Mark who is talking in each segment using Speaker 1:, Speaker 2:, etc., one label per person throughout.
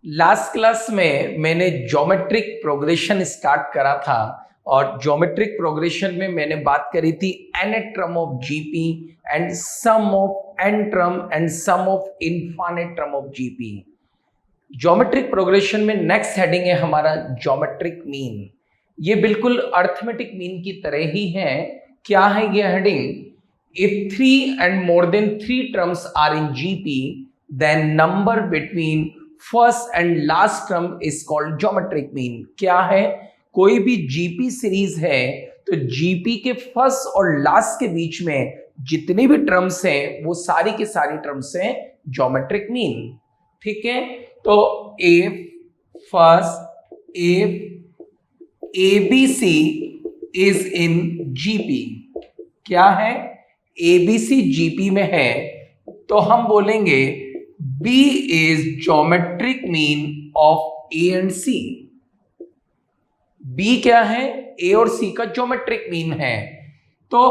Speaker 1: Last class में मैंने geometric progression start करा था और ज्योमेट्रिक प्रोग्रेशन में मैंने बात करी थी nth term of GP and sum of n term and sum of infinite term of GP. Geometric progression में नेक्स्ट हेडिंग है हमारा ज्योमेट्रिक मीन। ये बिल्कुल अर्थमेटिक मीन की तरह ही है। क्या है ये heading? If 3 and more than 3 terms are in GP, then number between first and last term is called geometric mean। क्या है? कोई भी जीपी सीरीज है तो जीपी के फर्स्ट और लास्ट के बीच में जितनी भी टर्म्स हैं वो सारी की सारी टर्म्स हैं ज्योमेट्रिक मीन। ठीक है, तो if first if ABC is in GP, क्या है? एबीसी जीपी में है तो हम बोलेंगे B is geometric mean of A and C. B क्या है? ए और सी का ज्योमेट्रिक मीन है। तो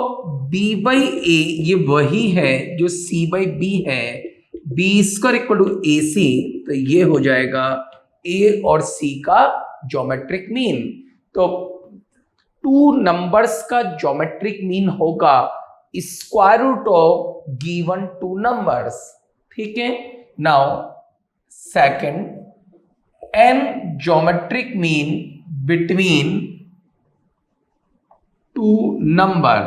Speaker 1: b बाई ए ये वही है जो c बाई बी है। B square equal to A C, तो ये हो जाएगा a और c का ज्योमेट्रिक मीन। तो टू नंबर्स का ज्योमेट्रिक मीन होगा square root of given two numbers. ठीक है, now second N geometric mean between two number.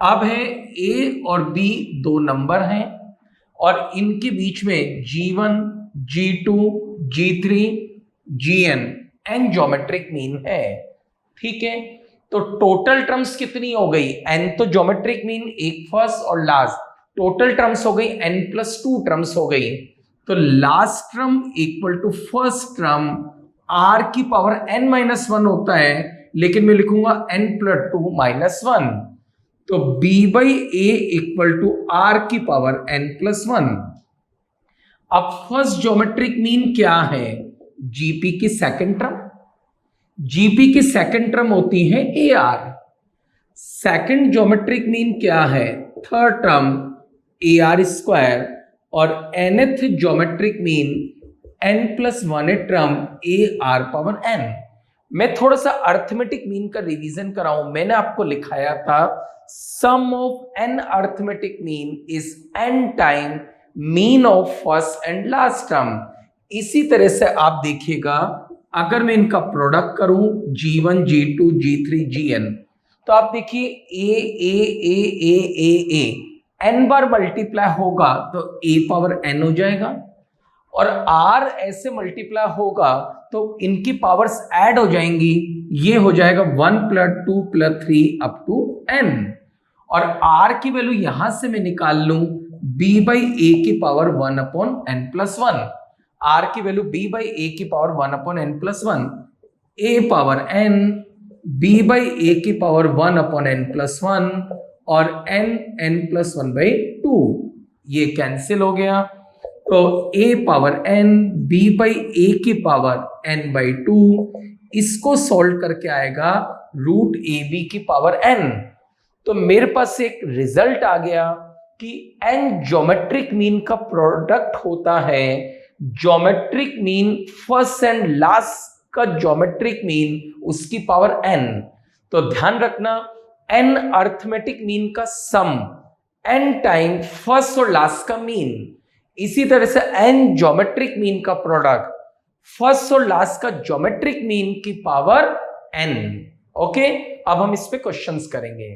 Speaker 1: अब है a और b दो नंबर हैं और इनके बीच में g1, g2, g3, gn n geometric mean है। ठीक है, तो टोटल टर्म्स कितनी हो गई? n तो ज्योमेट्रिक मीन एक फर्स्ट और लास्ट, टोटल टर्म्स हो गई n+2 टर्म्स हो गई। तो last term equal to first term r की पावर n-1 होता है, लेकिन मैं लिखूंगा n+2 -1। तो b by A equal to r की पावर n+1। अब फर्स्ट ज्योमेट्रिक मीन क्या है? जीपी की सेकंड टर्म। जीपी की सेकंड टर्म होती है A R. Second geometric mean क्या है? Third term A R square. और nth geometric mean n+1 term A R power n। मैं थोड़ा सा अर्थमेटिक मीन का रिवीजन कराऊं। मैंने आपको लिखाया था sum of n arithmetic mean is n time mean of first and last term. इसी तरह से आप देखिएगा, अगर मैं इनका प्रोडक्ट करूं g1, g2, g3, gn, तो आप देखिए a a a a a a n bar multiply होगा तो a पावर n हो जाएगा, और r ऐसे मल्टीप्लाई होगा तो इनकी पावर्स ऐड हो जाएंगी। ये हो जाएगा 1 + 2 + 3 अप टू n। और r की वैल्यू यहां से मैं निकाल लूं b बाई ए की पावर 1/n+1। r की वैल्यू b बाई ए की power 1/n+1, a power n, b by A की पावर 1/n+1 और n+1/2। ये कैंसिल हो गया, तो a power n, b by A की पावर n/2, इसको सोल्व करके आएगा √ab की पावर n। तो मेरे पास एक रिजल्ट आ गया कि n ज्योमेट्रिक मीन का प्रोडक्ट होता है geometric mean first and last का ज्योमेट्रिक मीन उसकी पावर n। तो ध्यान रखना, n अर्थमेटिक मीन का सम, n टाइम फर्स्ट और लास्ट का मीन। इसी तरह से n ज्योमेट्रिक मीन का प्रोडक्ट फर्स्ट और लास्ट का ज्योमेट्रिक मीन की पावर n। ओके, अब हम इस पे क्वेश्चंस करेंगे।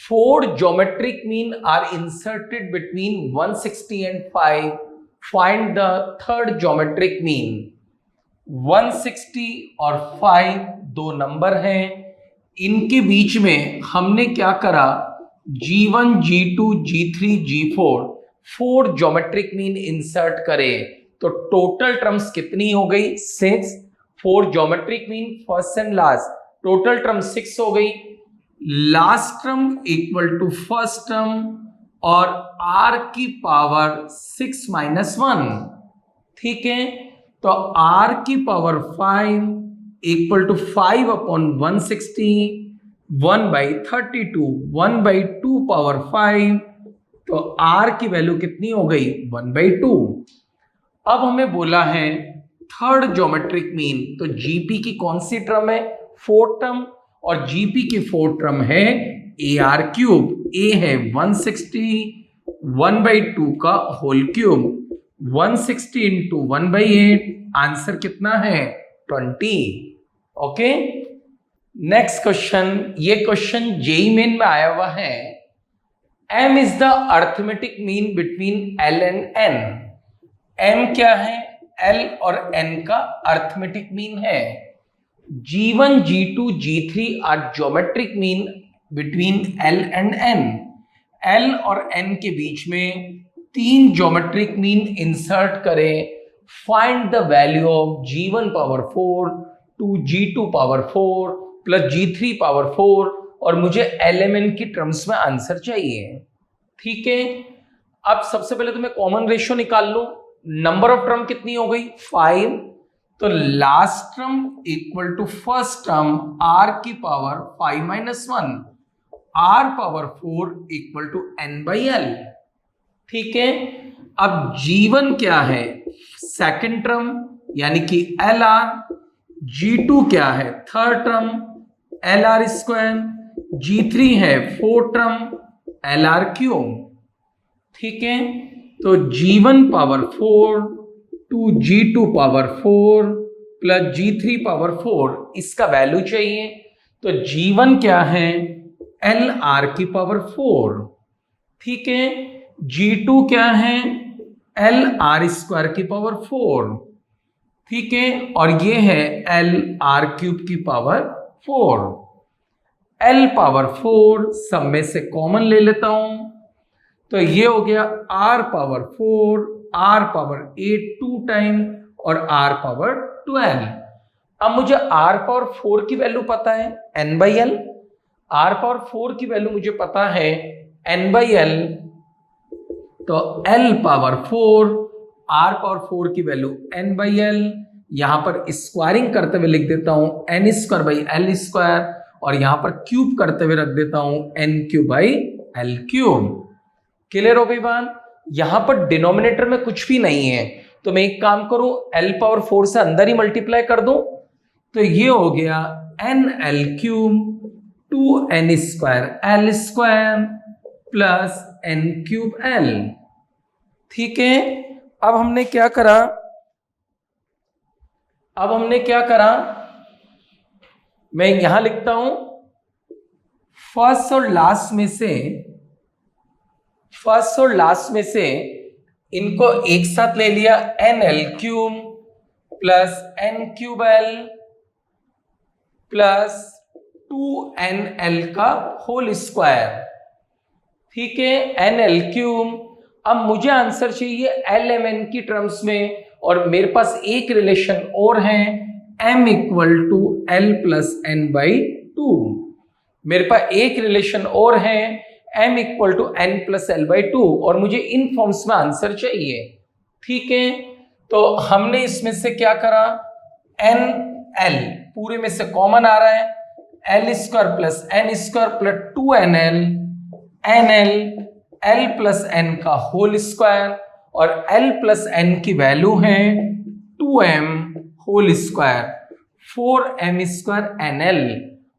Speaker 1: 4 geometric mean are inserted between 160 and 5। Find the third geometric mean. 160 और 5 दो नंबर हैं, इनके बीच में हमने क्या करा? g1, g2, g3, g4 4 geometric mean insert करे तो टोटल टर्म्स कितनी हो गई? 6। 4 geometric mean first and last, total term 6 हो गई। Last term equal to first term और r की पावर 6 - 1। ठीक है, तो r की पावर 5 इक्वल टू 5/160, 1/32, 1/2 पावर 5। तो r की वैल्यू कितनी हो गई? 1/2। अब हमें बोला है थर्ड ज्योमेट्रिक मीन, तो जीपी की कौन सी टर्म है, फोर्थ टर्म, और जीपी की फोर्थ टर्म है ए आर क्यूब। ए है 160 1/2 का होल क्यूब, 160 इंटू 1/8, आंसर कितना है 20। ओके, नेक्स्ट क्वेश्चन, ये क्वेश्चन जेई मेन में आया हुआ है। m is the arithmetic mean between l and n। m क्या है, l और n का अर्थमेटिक मीन है। G1, G2, G3 are geometric mean between l and n। l और n के बीच में 3 ज्योमेट्रिक मीन इंसर्ट करें। Find the value of G1 power 4 to G2 power 4 plus G3 power 4, और मुझे LMN की टर्म्स में आंसर चाहिए। ठीक है, अब सबसे पहले तो मैं कॉमन रेशियो निकाल लूं। नंबर ऑफ टर्म कितनी हो गई 5, तो last term equal to first term r की power 5 minus 1, r power 4 equal to n/l। ठीक है, अब G1 क्या है, सेकंड टर्म यानी कि LR, G2 क्या है, third term LR square, G3 है फोर्थ टर्म LR क्यूब। ठीक है, तो G1 power 4 to G2 power 4 plus G3 power 4, इसका वैल्यू चाहिए। तो G1 क्या है, LR की पावर 4। ठीक है, G2 क्या है, LR स्क्वायर की पावर 4। ठीक है, और ये है LR क्यूब की पावर 4। L पावर 4 सब में से कॉमन ले लेता हूं, तो ये हो गया R power 4, R power 8 2 time और R पावर 12। अब मुझे R पावर 4 की वैल्यू पता है n/l, R पावर 4 की वैल्यू मुझे पता है n/l, तो L पावर 4, R पावर 4 की वैल्यू n/l, यहां पर स्क्वायरिंग करते हुए लिख देता हूं n²/l², और यहां पर क्यूब करते हुए रख देता हूं n³/l³। क्लियर हो गई बात। यहां पर डिनोमिनेटर में कुछ भी नहीं है, तो मैं एक काम करूं, l पावर 4 से अंदर ही मल्टीप्लाई कर दूं, तो ये हो गया nl³ 2n² प्लस n³l। ठीक है, अब हमने क्या करा, मैं यहां लिखता हूं फर्स्ट और लास्ट में से इनको एक साथ ले लिया, nl³ plus n³l plus 2nl का होल स्क्वायर। ठीक है, nl³, अब मुझे आंसर चाहिए LMN की टर्म्स में, और मेरे पास एक रिलेशन और है m equal to l plus n/2। मेरे पास एक रिलेशन और है m equal to n plus l/2, और मुझे इन फॉर्म्स में आंसर चाहिए। ठीक है, तो हमने इसमें से क्या करा, nl पूरे में से कॉमन आ रहा है, l² plus n² plus 2nl, nl l plus n का होल स्क्वायर, और l प्लस n की वैल्यू है 2m whole square, 4m² nl,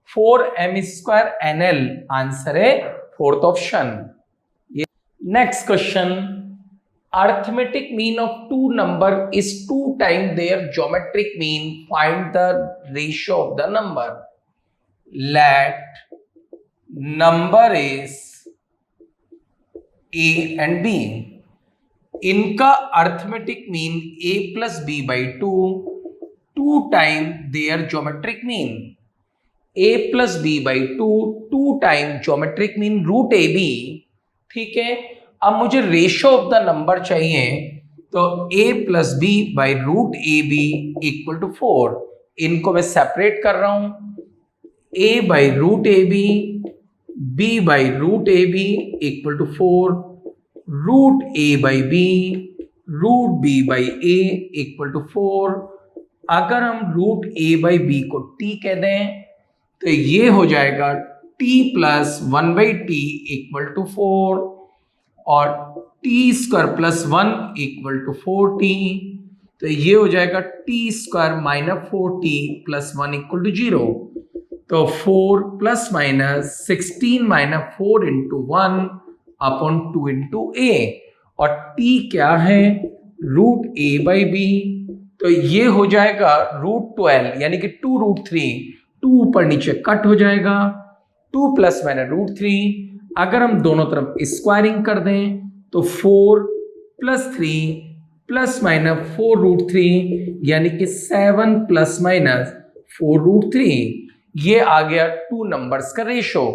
Speaker 1: 4m² nl, answer है fourth option. Next question, arithmetic mean of two number is 2 time their geometric mean, find the ratio of the number. Let number is a and b, इनका arithmetic mean a plus b/2 2 time their geometric mean, a plus b/2 2 time geometric mean root ab। ठीक है, अब मुझे ratio of the number चाहिए, तो a plus b by root ab equal to 4। इनको मैं separate कर रहा हूं, a by root ab, b by root ab equal to 4, root a by b, root b by a equal to 4। अगर हम root a by b को t कह दें, तो ये हो जाएगा t plus 1/t equal to 4, और t² plus 1 equal to 4t, तो ये हो जाएगा T square minus 4t plus 1 equal to 0। तो 4 plus minus 16 minus 4 into 1 upon 2 into A, और t क्या है, रूट ए बाई बी। तो ये हो जाएगा रूट 12 यानी कि 2 रूट 3, 2 ऊपर नीचे कट हो जाएगा, 2 प्लस माइनस रूट 3। अगर हम दोनों तरफ स्क्वायरिंग कर दें तो 4 प्लस 3 प्लस माइनस 4 रूट 3 यानी कि 7 प्लस माइनस 4 रूट 3। ये आ गया 2 नंबर्स का रेशो।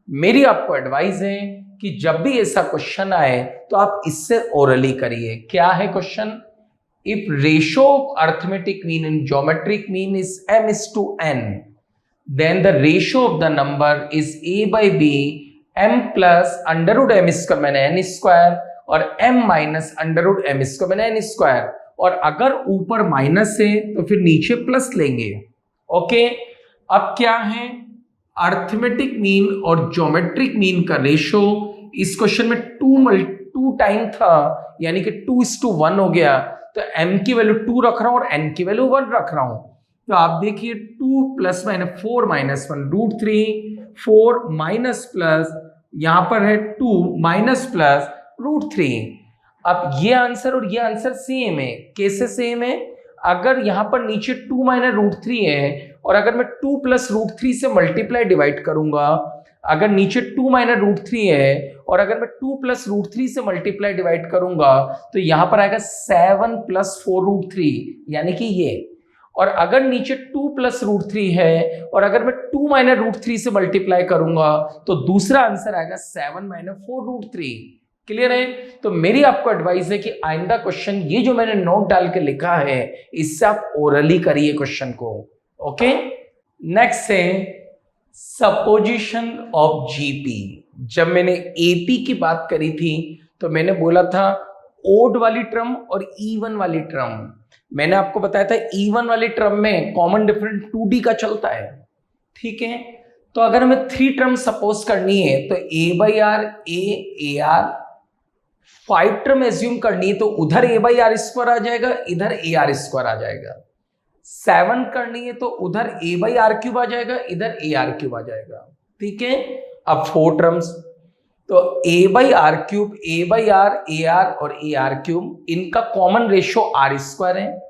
Speaker 1: मेरी आपको एडवाइस है कि जब भी ऐसा क्वेश्चन आए तो आप इससे ओरली करिए। क्या है question? If ratio of arithmetic mean in geometric mean is m is to n, then the ratio of the number is a by b m plus under root m square मैंने n square और m minus under root m square मैंने n square, और अगर ऊपर minus है तो फिर नीचे प्लस लेंगे। ओके, अब क्या है, अर्थमेटिक मीन और ज्योमेट्रिक मीन का रेशो इस क्वेश्चन में 2 टाइम था यानी कि 2:1 हो गया। तो m की वैल्यू 2 रख रहा हूं और n की वैल्यू 1 रख रहा हूं। तो आप देखिए 2 plus minus 4 minus 1 root 3, 4 minus plus यहां पर है 2 माइनस प्लस रूट 3। अब ये आंसर और ये आंसर सेम है। कैसे सेम है? अगर यहां पर नीचे 2 माइनस रूट 3 है और अगर मैं 2 प्लस रूट 3 से मल्टीप्लाई डिवाइड करूंगा, अगर नीचे 2 माइनस रूट 3 है और अगर मैं 2 प्लस रूट 3 से मल्टीप्लाई डिवाइड करूंगा तो यहां पर आएगा 7 प्लस 4 रूट 3 यानी कि ये। और अगर नीचे 2 प्लस रूट 3 है और अगर मैं 2 माइनस रूट 3 से मल्टीप्लाई करूंगा तो दूसरा आंसर आएगा 7 माइनस 4 रूट 3। क्लियर है? तो मेरी आपको एडवाइस है कि आइंदा क्वेश्चन ये जो मैंने नोट डाल के लिखा है इससे आप ओरली करिए क्वेश्चन को। ओके, नेक्स्ट है सपोजिशन ऑफ जीपी। जब मैंने एपी की बात करी थी तो मैंने बोला था ओड वाली टर्म और इवन वाली टर्म। मैंने आपको बताया था इवन वाली टर्म में कॉमन डिफरेंस 2d का चलता है। ठीक है, तो अगर हमें 3 टर्म सपोज करनी है तो a by R A R, 5 term assume करनी है तो उधर a बाई आर स्क्वायर आ जाएगा, इधर ए आर स्क्वायर आ जाएगा। 7 करनी है तो उधर a बाई आर क्यूब आ जाएगा, इधर ए आर क्यूब आ जाएगा। ठीक है, अब 4 टर्म्स तो a by R cube, a by R, A R और ए आर क्यूब, इनका कॉमन रेशियो आर स्क्वायर है।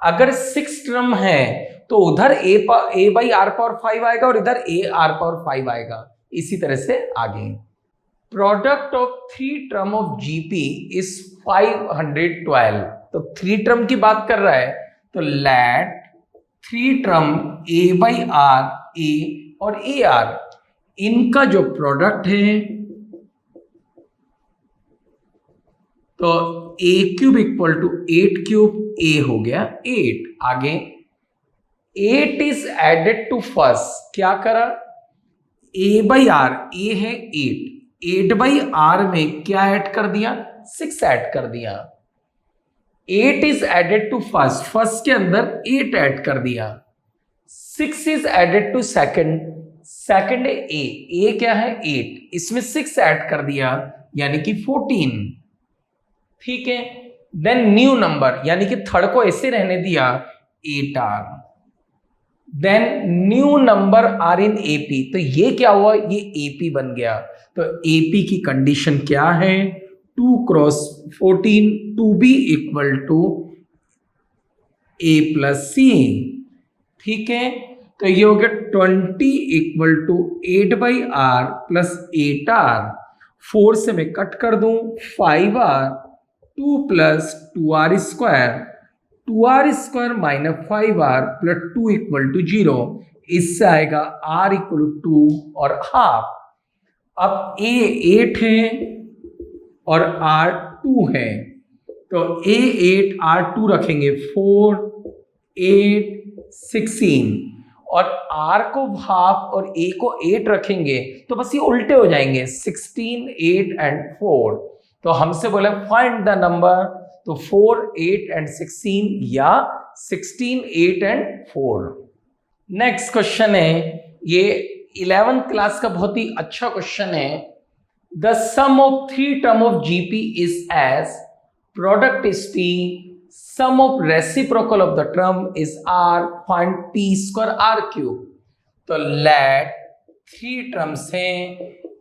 Speaker 1: अगर 6 टर्म है तो उधर a बाई आर पावर 5 आएगा और इधर a आर पावर 5 आएगा। इसी तरह से आगे product of 3 term of GP is 512। तो 3 टर्म की बात कर रहा है तो let 3 term a by R A और ए आर, इनका जो प्रोडक्ट है तो a cube equal to 8 cube, a हो गया 8। आगे 8 इज एडेड टू फर्स्ट, क्या करा, a बाई आर, a है 8 बाई आर में क्या ऐड कर दिया, 6 ऐड कर दिया। 8 is added to first, first के अंदर 8 ऐड कर दिया। 6 is added to second, second ए क्या है 8, इसमें 6 ऐड कर दिया यानी कि 14। ठीक है, देन न्यू नंबर यानी कि थर्ड को ऐसे रहने दिया 8 are, then new number are in AP. तो ये क्या हुआ, ये एपी बन गया। तो एपी की कंडीशन क्या है, 2 cross 14 2b equal to a plus C. ठीक है, तो ये हो गया 20 equal to 8 by R plus 8 R. 4 से मैं कट कर दूं 5 R, 2 plus 2 R square, 2 R square minus 5 R plus 2 equal to 0। इससे आएगा आर इक्वल टू 2 और हाफ। अब ए 8 है और आर 2 है तो ए 8 आर 2 रखेंगे 4 8 16 और आर को हाफ और ए को 8 रखेंगे तो बस ये उल्टे हो जाएंगे 16 8 एंड 4। तो हमसे बोला फाइंड द नंबर, तो 4 8 एंड 16 या 16 8 एंड 4। नेक्स्ट क्वेश्चन है, ये 11th क्लास का बहुत ही अच्छा क्वेश्चन है। The sum of 3 term of GP is S, product is T, sum of reciprocal of the term is R, find P square R cube. तो let 3 terms हैं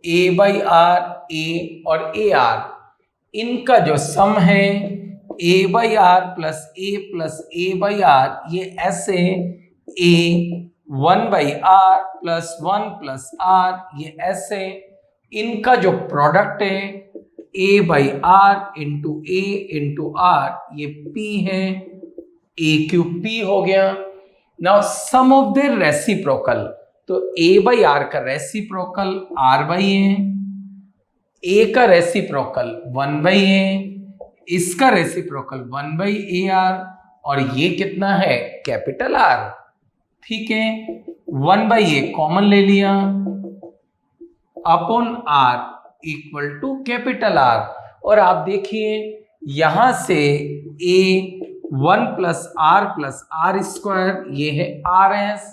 Speaker 1: a by R, A और A R, इनका जो sum है A by R plus A by R, ये ऐसे A 1 by R plus 1 plus R, ये ऐसे, इनका जो प्रोडक्ट है A by R into R, ये पी है, ए क्यूब पी हो गया। Now sum of the reciprocal, तो ए बाई आर का रेसिप्रोकल आर बाई है, ए का रेसिप्रोकल 1 बाई है, इसका रेसिप्रोकल 1 बाई ए आर, और ये कितना है कैपिटल आर। ठीक है, 1 बाई ए कॉमन ले लिया, upon r equal to capital R, और आप देखिए यहां से ए 1 प्लस आर स्क्वायर, ये है आर एस।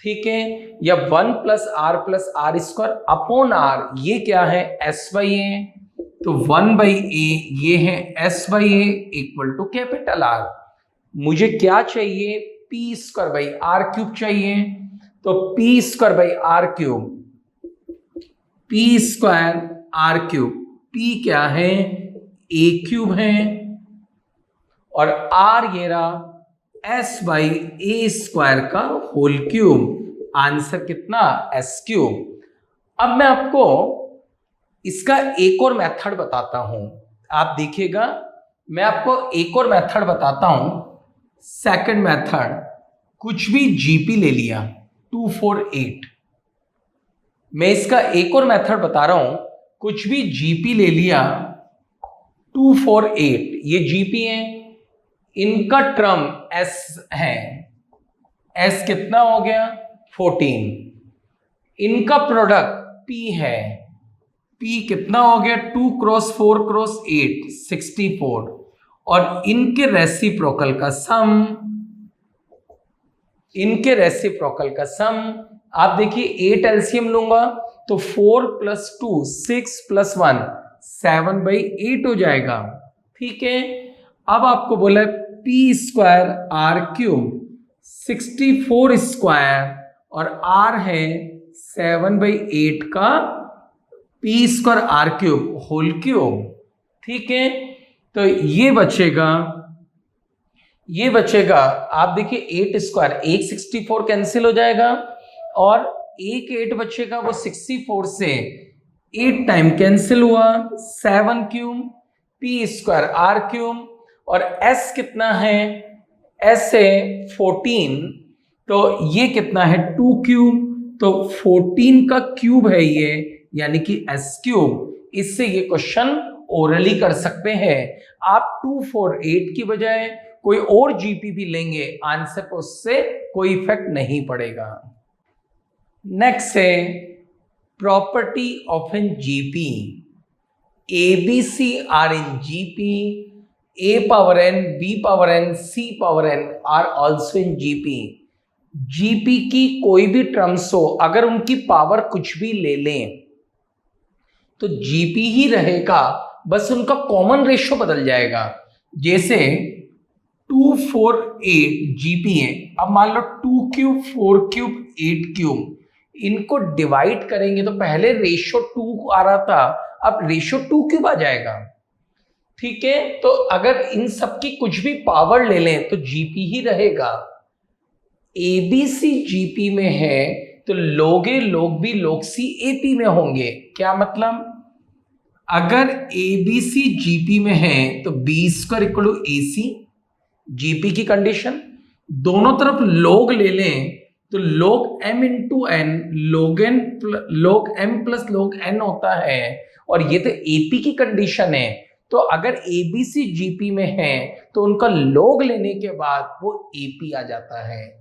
Speaker 1: ठीक है, या 1 plus r square upon r, ये क्या है एस बाई ए, तो 1 बाई ए ये है S by A equal to capital R. मुझे क्या चाहिए, P square by R cube चाहिए, तो P square by R cube, P square R cube, P क्या है ए क्यूब है, और आर ये रहा एस बाई ए स्क्वायर का होल क्यूब, आंसर कितना एस क्यूब। अब मैं आपको इसका एक और मेथड बताता हूं, आप देखिएगा, मैं आपको एक और मेथड बताता हूं, सेकंड मेथड, कुछ भी जीपी ले लिया 248, मैं इसका एक और मेथड बता रहा हूं, कुछ भी जीपी ले लिया 248, ये जीपी है, इनका टर्म एस है, एस कितना हो गया 14, इनका प्रोडक्ट पी है, पी कितना हो गया 2 क्रॉस 4 क्रॉस 8 64, और इनके रेसिप्रोकल का सम, इनके रेसिप्रोकल का सम आप देखिए 8 एलसीएम लूंगा तो 4 प्लस 2 6 प्लस 1 7 बाई 8 हो जाएगा। ठीक है, अब आपको बोला P square R cube 64 square, और आर है 7 बाई 8 का P square R cube whole cube. ठीक है, तो ये बचेगा आप देखिए 8 स्क्वायर, 1 64 कैंसिल हो जाएगा, और एक 8 बचेगा, वो 64 से 8 टाइम कैंसिल हुआ, 7 cube P square R cube, और s कितना है, s है 14, तो ये कितना है 2 क्यूब, तो 14 का क्यूब है ये, यानी कि s क्यूब। इससे ये क्वेश्चन ओरली कर सकते हैं आप, 248 की बजाय कोई और जीपी भी लेंगे, आंसर को उससे कोई इफेक्ट नहीं पड़ेगा। नेक्स्ट है property of an GP, ABC are in GP, a power n, b power n, c power n are also in GP. GP की कोई भी टर्म्स हो, अगर उनकी पावर कुछ भी ले लें तो जीपी ही रहेगा, बस उनका कॉमन रेशियो बदल जाएगा। जैसे 248 जीपी है, अब मान लो 2 क्यूब 4 क्यूब 8 क्यूब, इनको डिवाइड करेंगे तो पहले रेशियो 2 आ रहा था, अब रेशियो 2 क्यूब आ जाएगा। ठीक है, तो अगर इन सब की कुछ भी पावर ले लें तो जीपी ही रहेगा। एबीसी जीपी में है तो लोगे लोग भी लोग सी एपी में होंगे। क्या मतलब, अगर एबीसी जीपी में है तो b square equal to AC, GP की कंडीशन, दोनों तरफ लोग ले लें तो log m into n, log m plus log n होता है, और ये तो एपी की कंडीशन है। तो अगर एबीसी जीपी में है तो उनका log लेने के बाद वो एपी आ जाता है।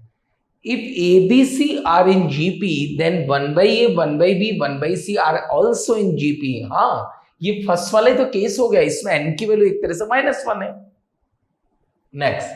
Speaker 1: If ABC are in GP then 1 by a 1 by b 1 by c are also in GP. हाँ, ये फर्स्ट वाले तो केस हो गया, इसमें n की वैल्यू एक तरह से -1 है। Next,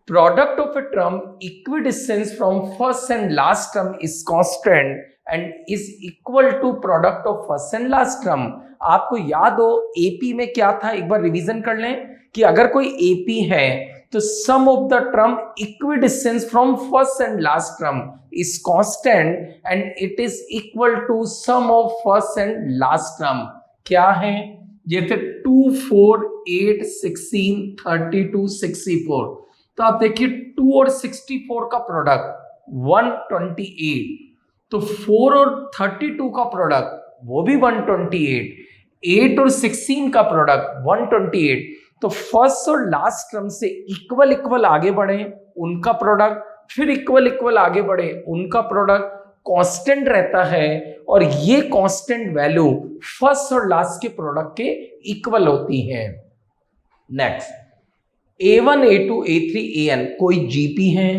Speaker 1: product of a term equidistance from first and last term is constant and is equal to product of first and last term। आपको याद हो एपी में क्या था, एक बार रिवीजन कर लें कि अगर कोई एपी है तो sum of the term equidistant from first and last term is constant and it is equal to sum of first and last term. क्या है? जैसे 2, 4, 8, 16, 32, 64, तो आप देखिए 2 और 64 का प्रोडक्ट 128, तो 4 और 32 का प्रोडक्ट वो भी 128, 8 और 16 का प्रोडक्ट 128। तो फर्स्ट और लास्ट टर्म से इक्वल इक्वल आगे बढ़े उनका प्रोडक्ट, फिर इक्वल इक्वल आगे बढ़े उनका प्रोडक्ट कांस्टेंट रहता है, और ये कांस्टेंट वैल्यू फर्स्ट और लास्ट के प्रोडक्ट के इक्वल होती है। Next, A1, A2, A3, AN कोई जीपी है,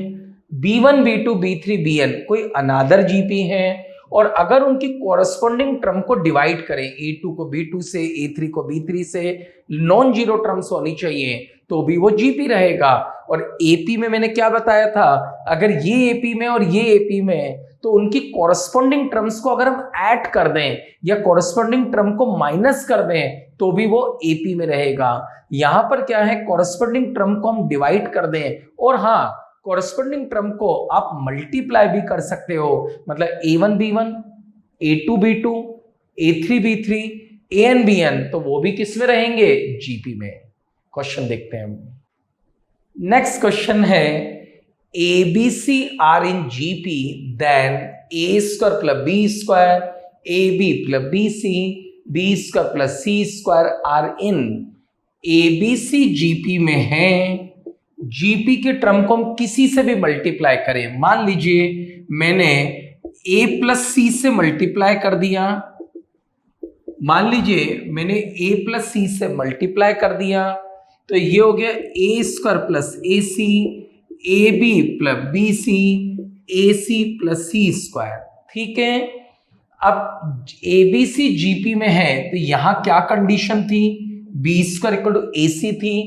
Speaker 1: B1, B2, B3, BN कोई अनादर जीपी है, और अगर उनकी कॉरस्पॉन्डिंग टर्म को डिवाइड करें, A2 को B2 से, A3 को B3 से, नॉन जीरो टर्म्स होनी चाहिए तो भी वो जीपी रहेगा। और एपी में मैंने क्या बताया था, अगर ये एपी में और ये एपी में, तो उनकी कॉरस्पॉन्डिंग टर्म्स को अगर हम ऐड कर दें या कॉरस्पॉन्डिंग टर्म को माइनस कर दें तो भी वो एपी में रहेगा। यहां पर क्या है, कॉरस्पॉन्डिंग टर्म को हम डिवाइड कर दें, और हाँ, कॉरस्पॉन्डिंग टर्म को आप मल्टीप्लाई भी कर सकते हो, मतलब A1 B1, A2 B2, A3 B3, AN BN, तो वो भी किस में रहेंगे? जीपी में। क्वेश्चन देखते हैं। नेक्स्ट क्वेश्चन है, ABC are in GP then A square plus B square, AB plus BC, B square plus C square are in. ABC GP में है, जीपी के टर्म को हम किसी से भी मल्टीप्लाई करें, मान लीजिए मैंने A प्लस C से मल्टीप्लाई कर दिया, मान लीजिए मैंने A प्लस C से मल्टीप्लाई कर दिया, तो ये हो गया A square plus AC, AB plus BC, AC plus C square. ठीक है, अब ABC जीपी में है तो यहां क्या कंडीशन थी, B square equal to AC थी,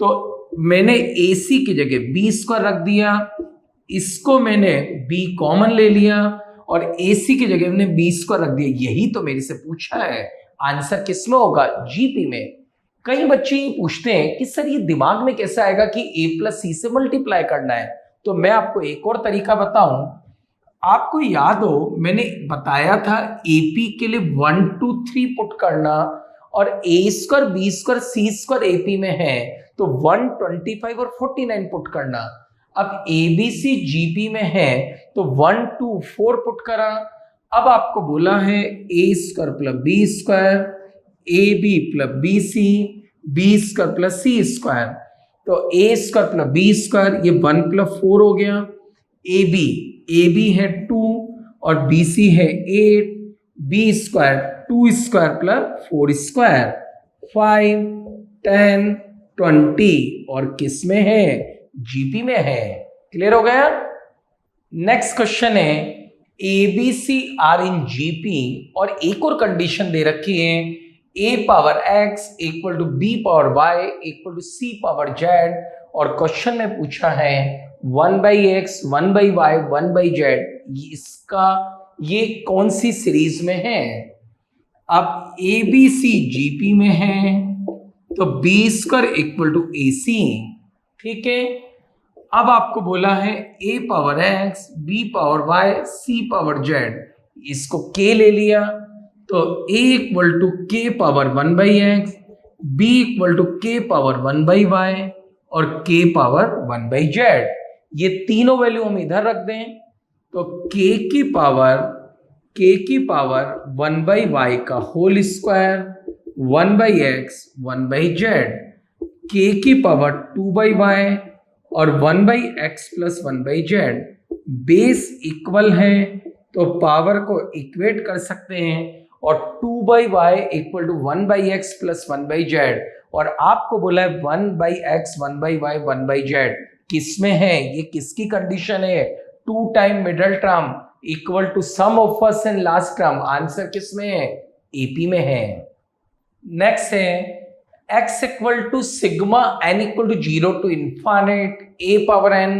Speaker 1: तो मैंने AC की जगह B स्क्वायर रख दिया, इसको मैंने B कॉमन ले लिया और AC की जगह मैंने B स्क्वायर रख दिया। यही तो मेरे से पूछा है, आंसर किसमें होगा? जीपी में। कई बच्चे ये पूछते हैं कि सर ये दिमाग में कैसे आएगा कि A प्लस C से मल्टीप्लाई करना है, तो मैं आपको एक और तरीका बताऊं। आपको याद हो मैंने बताया था AP के लिए 1, 2, 3 पुट करना, और A square B square C square AP में है तो 125 और 49 पुट करना। अब ABC GP में है तो 1, 2, 4 पुट करा। अब आपको बोला है A square plus B square, AB plus BC, B square plus C square, तो A square plus B square, ये 1 प्लस 4 हो गया। AB है 2 और BC है 8, B square 2 square plus 4 square, 5, 10, 20, और किस में है? जीपी में है। क्लियर हो गया? नेक्स्ट क्वेश्चन है, ABC आर इन जीपी, और एक और कंडीशन दे रखी है, A power x equal to B power y equal to C power z, और क्वेश्चन में पूछा है 1/x, 1/y, 1/z, इसका ये कौन सी सीरीज में है? अब ABC जीपी में है तो B square equal to AC। ठीक है, अब आपको बोला है A power x, B power y, C power z, इसको K ले लिया तो A equal to K power 1/x, B equal to K power 1/y और K पावर 1/z। ये तीनों वैल्यू हम इधर रख दें तो K की पावर 1/y का whole square, 1/x, 1/z, K की पावर 2/y और 1/x plus 1/z। Base equal है तो पावर को इक्वेट कर सकते हैं, और 2/y equal to 1/x plus 1/z, और आपको बोला है 1/x, 1/y, 1/z किस में है? ये किसकी कंडीशन है? 2 time middle term equal to sum of first and last term. Answer किस में है? एपी में है। नेक्स्ट है x equal to sigma n equal to 0 to infinite a power n,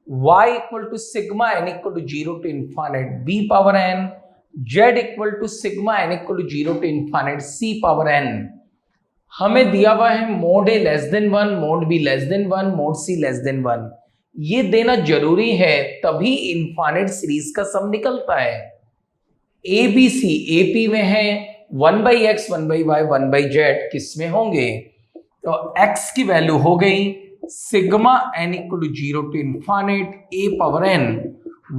Speaker 1: y equal to sigma n equal to 0 to infinite b power n, z equal to sigma n equal to 0 to infinite c power n। हमें दिया हुआ है mod a less than 1, mod b less than 1, mod c less than 1। ये देना जरूरी है, तभी infinite series का सम निकलता है। A B C A P में है, 1/x 1/y 1/z किस में होंगे? तो x की वैल्यू हो गई sigma n equal to 0 to infinite a power n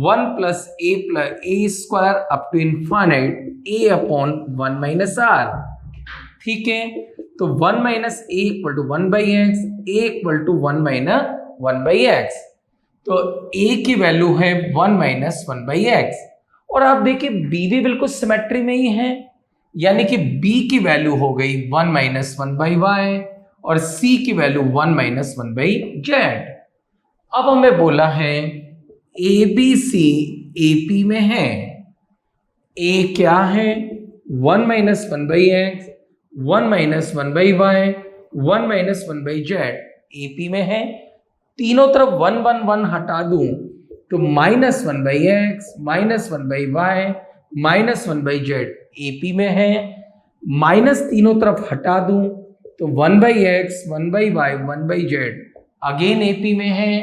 Speaker 1: 1 plus a square up to infinite a upon 1 minus r। ठीक है, तो 1 minus a equal to 1/x, a equal to 1 minus 1/x। तो a की value है 1 minus 1/x। और आप देखिए b भी बिल्कुल सिमेट्री में ही है, यानी कि b की वैल्यू हो गई 1 माइनस 1/y और c की वैल्यू 1 माइनस 1/z। अब हमें बोला है A B C A P में है। a क्या है? 1 minus 1/x, 1 minus 1/y, 1 minus 1/z A P में है। तीनों तरफ 1 1 1 हटा दूं तो minus 1/x minus 1/y minus 1/z A P में है। माइनस तीनों तरफ हटा दूं तो 1/x 1/y 1/z again A P में है।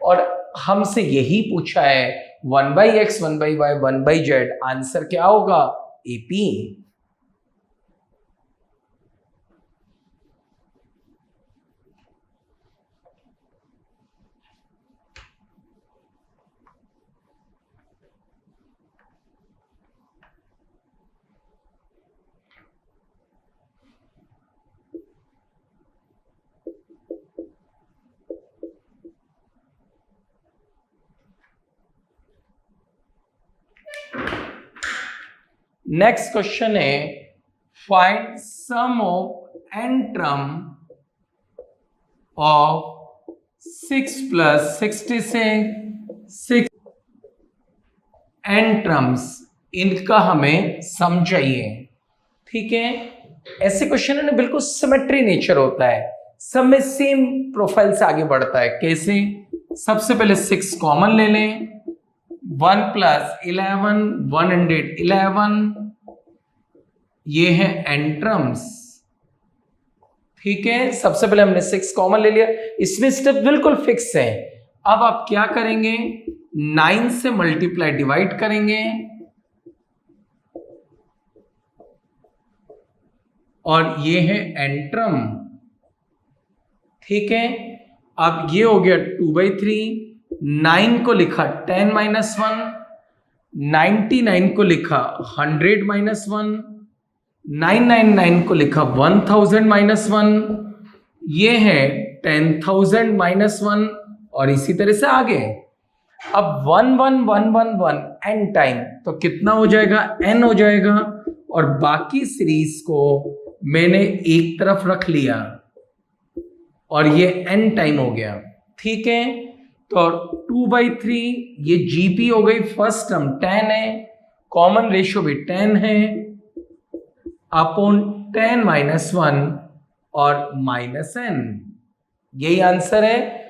Speaker 1: और हमसे यही पूछा है 1/x 1/y 1/z, आंसर क्या होगा? AP. नेक्स्ट क्वेश्चन है find sum of n term of 6 plus 66 n terms, इनका हमें सम चाहिए। ठीक है, ऐसे क्वेश्चन है बिल्कुल सिमेट्री नेचर होता है, सब में सेम प्रोफाइल से आगे बढ़ता है। कैसे? सबसे पहले 6 कॉमन ले लें, 1 प्लस 11 111, ये है n टर्म्स। ठीक है, सबसे पहले हमने 6 कॉमन ले लिया, इसमें स्टेप बिल्कुल फिक्स है। अब आप क्या करेंगे? 9 से मल्टीप्लाई डिवाइड करेंगे और ये है n टर्म। ठीक है, अब ये हो गया 2/3, 9 को लिखा 10 माइनस 1, 99 को लिखा 100 माइनस 1, 999 को लिखा 1000 माइनस 1, ये है 10,000 माइनस 1 और इसी तरह से आगे। अब 1 1 1 1 1 n टाइम, तो कितना हो जाएगा? n हो जाएगा। और बाकी सीरीज को मैंने एक तरफ रख लिया और ये n टाइम हो गया। ठीक है, तो 2/3 ये जीपी हो गई, फर्स्ट टर्म 10 है, कॉमन रेशियो भी 10 है, अपॉन 10 माइनस 1 और माइनस n, यही आंसर है।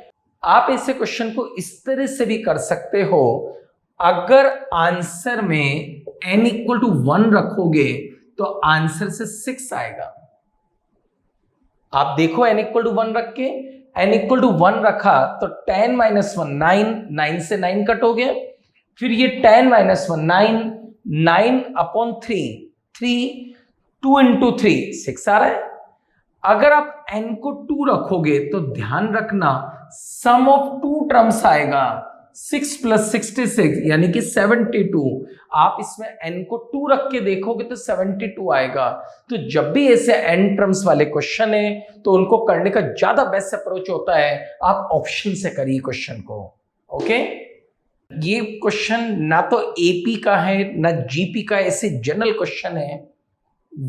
Speaker 1: आप ऐसे क्वेश्चन को इस तरह से भी कर सकते हो, अगर आंसर में n इक्वल टू 1 रखोगे तो आंसर से 6 आएगा। आप देखो n इक्वल टू 1 रख के, n इक्वल टू 1 रखा तो 10 माइनस 1 9, 9 से 9 कट हो गया, फिर ये 10 माइनस 1 9, 9 अपॉन 3, 2 इंटू 3 6 आ रहा है। अगर आप n को 2 रखोगे तो ध्यान रखना सम ऑफ 2 टर्म्स आएगा, 6 प्लस 66 यानी कि 72। आप इसमें n को 2 रख के देखोगे तो 72 आएगा। तो जब भी ऐसे n टर्म्स वाले क्वेश्चन है तो उनको करने का ज्यादा बेस्ट अप्रोच होता है आप ऑप्शन से करिए क्वेश्चन को। ओके, ये क्वेश्चन ना तो एपी का है ना जीपी का, ऐसे जनरल क्वेश्चन है।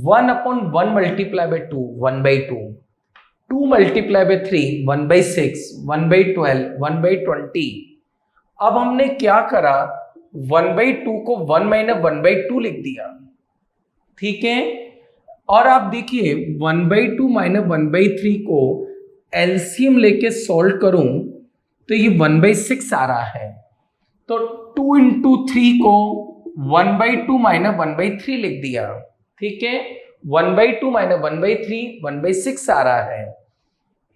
Speaker 1: 1/1 मल्टीप्लाई बाय 2 1/2, 2 मल्टीप्लाई बाय 3 1/6, 1/12 1/20। अब हमने क्या करा, 1/2 को 1 माइनस 1/2 लिख दिया। ठीक है, और आप देखिए 1/2 माइनस 1/3 को एलसीएम लेके सॉल्व करूं तो ये 1/6 आ रहा है। तो 2 इंटू 3 को 1/2 माइनस 1/3 लिख दिया। ठीक है, 1/2 माइनस 1/3 1/6 आ रहा है।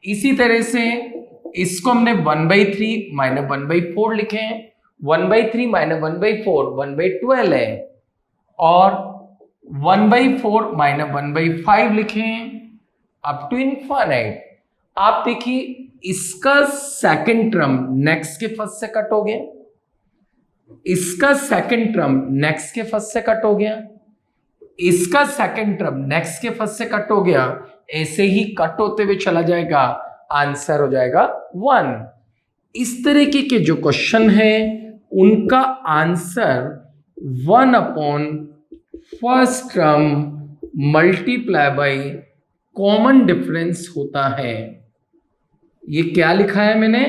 Speaker 1: इसी तरह से इसको हमने 1/3 माइनस 1/4 लिखे हैं, 1/3 माइनस 1/4 1/12 है, और 1/4 माइनस 1/5 लिखे हैं अप टू इनफाइनाइट। आप देखिए इसका सेकंड टर्म नेक्स्ट के फर्स्ट से कट हो गया, इसका सेकंड टर्म नेक्स्ट के फर्स्ट से कट हो गया, इसका सेकंड टर्म नेक्स्ट के फर्स्ट से कट हो गया, ऐसे ही कट होते हुए चला जाएगा, आंसर हो जाएगा 1। इस तरीके के जो क्वेश्चन है उनका answer 1 upon first term multiply by common difference होता है। ये क्या लिखा है मैंने,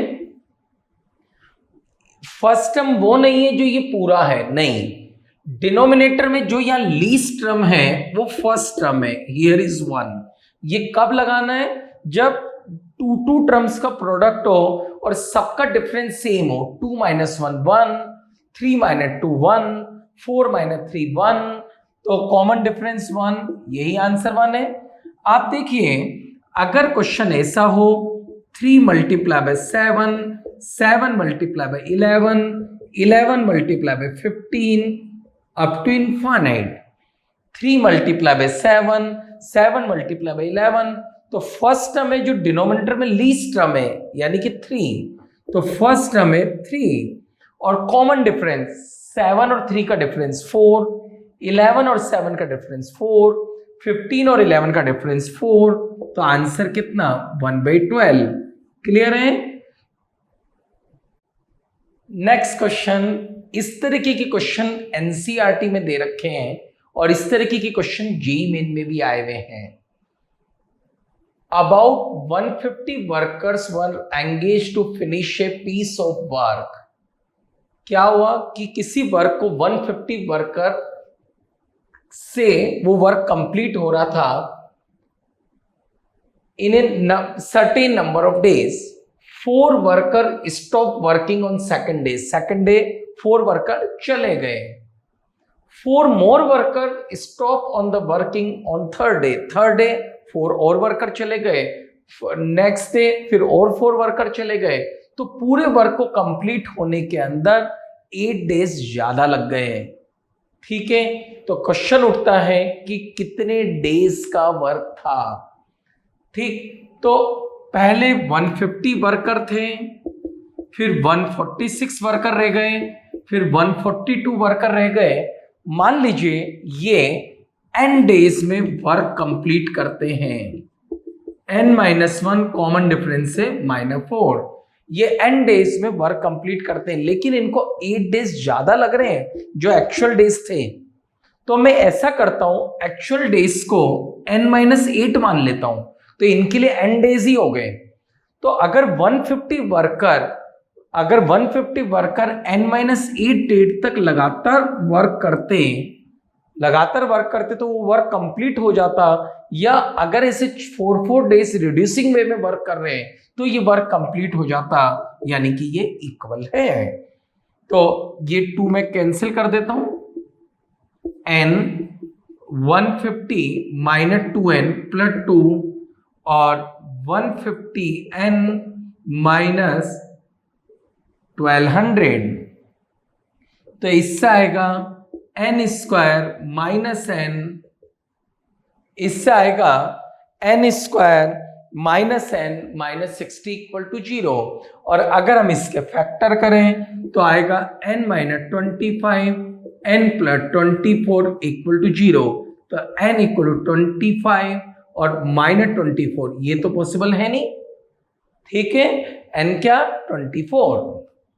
Speaker 1: फर्स्ट टर्म वो नहीं है जो ये पूरा है, नहीं, डिनोमिनेटर में जो यहां लीस्ट टर्म है वो फर्स्ट टर्म है, हियर इज 1। ये कब लगाना है, जब टू टर्म्स का प्रोडक्ट हो और सबका डिफरेंस सेम हो, 2 - 1 1, 3 - 2 1, 4 - 3 1, तो कॉमन डिफरेंस 1, यही आंसर 1 है। आप देखिए अगर क्वेश्चन ऐसा हो 3 × 7, 7 × 11, 11 × 15 अप टू इनफाइनाइट, 3 × 7, 7 × 11, तो फर्स्ट टर्म है जो डिनोमिनेटर में लीस्ट टर्म है यानी कि 3, तो फर्स्ट टर्म है 3, और कॉमन डिफरेंस 7 और 3 का डिफरेंस 4, 11 और 7 का डिफरेंस 4, 15 और 11 का डिफरेंस 4, तो आंसर कितना 1/12। क्लियर है। नेक्स्ट क्वेश्चन, इस तरीके के क्वेश्चन एनसीईआरटी में दे रखे हैं और इस तरीके के क्वेश्चन जेईई मेन में भी आए हुए हैं। About 150 workers were engaged to finish a piece of work. क्या हुआ कि किसी वर्क को 150 वर्कर से वो वर्क कंप्लीट हो रहा था in a certain number of days. 4 worker stop working on second day 4 worker चले गए। 4 more worker stop on the working on third day 4 और वर्कर चले गए, नेक्स्ट डे फिर और 4 वर्कर चले गए, तो पूरे वर्क को कंप्लीट होने के अंदर 8 डेज ज्यादा लग गए। ठीक है, तो क्वेश्चन उठता है कि कितने डेज का वर्क था। ठीक, तो पहले 150 वर्कर थे, फिर 146 वर्कर रह गए, फिर 142 वर्कर रह गए। मान लीजिए ये n डेज में वर्क कंप्लीट करते हैं, n-1 कॉमन डिफरेंस से -4, ये n डेज में वर्क कंप्लीट करते हैं, लेकिन इनको 8 डेज ज्यादा लग रहे हैं जो एक्चुअल डेज थे। तो मैं ऐसा करता हूं, एक्चुअल डेज को n-8 मान लेता हूं, तो इनके लिए n डेज ही हो गए। तो अगर 150 वर्कर n-8 डेज तक लगातार वर्क करते तो वो वर्क कंप्लीट हो जाता, या अगर ऐसे 4 डेज रिड्यूसिंग वे में वर्क कर रहे हैं तो ये वर्क कंप्लीट हो जाता, यानी कि ये इक्वल है। तो ये 2 में कैंसिल कर देता हूं, n 150 - 2n + 2 और 150n - 1200, तो इससे आएगा n² - n, इससे आएगा n² - n - 60 = 0, और अगर हम इसके फैक्टर करें तो आएगा n - 25 n + 24 = 0, तो n = 25 और -24 ये तो पॉसिबल है नहीं। ठीक है, n क्या 24,